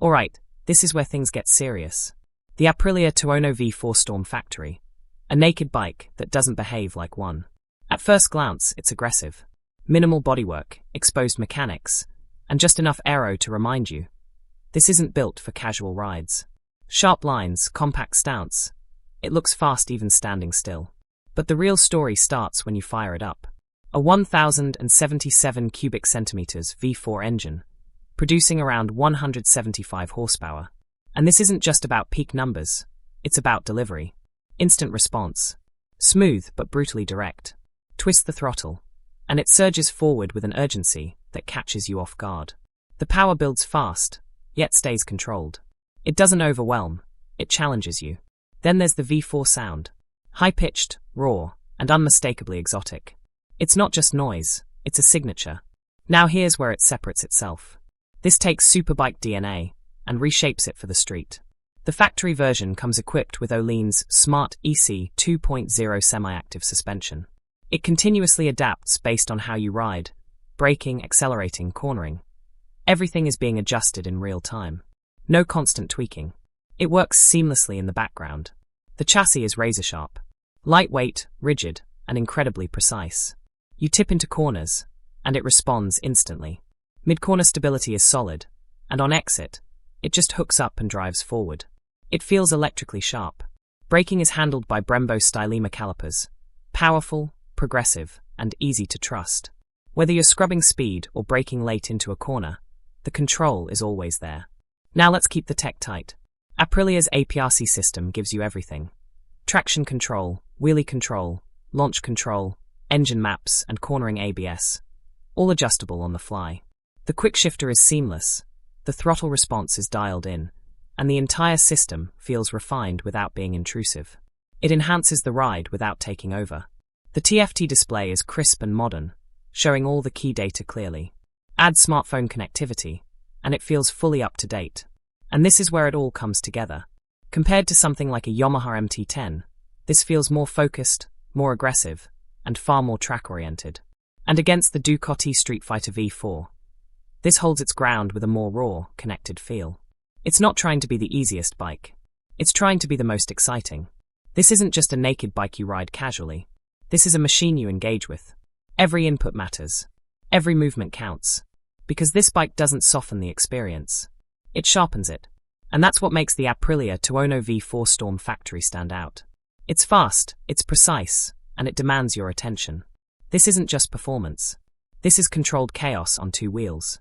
Alright, this is where things get serious. The Aprilia Tuono V4 Storm Factory. A naked bike that doesn't behave like one. At first glance, it's aggressive. Minimal bodywork, exposed mechanics, and just enough aero to remind you. This isn't built for casual rides. Sharp lines, compact stance. It looks fast even standing still. But the real story starts when you fire it up. A 1,077 cubic centimeters V4 engine, producing around 175 horsepower. And this isn't just about peak numbers, it's about delivery. Instant response. Smooth but brutally direct. Twist the throttle, and it surges forward with an urgency that catches you off guard. The power builds fast, yet stays controlled. It doesn't overwhelm, it challenges you. Then there's the V4 sound. High-pitched, raw, and unmistakably exotic. It's not just noise, it's a signature. Now here's where it separates itself. This takes superbike DNA and reshapes it for the street. The factory version comes equipped with Öhlins Smart EC 2.0 semi-active suspension. It continuously adapts based on how you ride, braking, accelerating, cornering. Everything is being adjusted in real time. No constant tweaking. It works seamlessly in the background. The chassis is razor-sharp. Lightweight, rigid, and incredibly precise. You tip into corners, and it responds instantly. Mid-corner stability is solid, and on exit, it just hooks up and drives forward. It feels electrically sharp. Braking is handled by Brembo Stylema calipers. Powerful, progressive, and easy to trust. Whether you're scrubbing speed or braking late into a corner, the control is always there. Now let's keep the tech tight. Aprilia's APRC system gives you everything. Traction control, wheelie control, launch control, engine maps, and cornering ABS. All adjustable on the fly. The quick shifter is seamless, the throttle response is dialed in, and the entire system feels refined without being intrusive. It enhances the ride without taking over. The TFT display is crisp and modern, showing all the key data clearly. Add smartphone connectivity, and it feels fully up to date. And this is where it all comes together. Compared to something like a Yamaha MT-10, this feels more focused, more aggressive, and far more track-oriented. And against the Ducati Street Fighter V4, this holds its ground with a more raw, connected feel. It's not trying to be the easiest bike. It's trying to be the most exciting. This isn't just a naked bike you ride casually. This is a machine you engage with. Every input matters. Every movement counts. Because this bike doesn't soften the experience. It sharpens it. And that's what makes the Aprilia Tuono V4 Storm Factory stand out. It's fast, it's precise, and it demands your attention. This isn't just performance. This is controlled chaos on two wheels.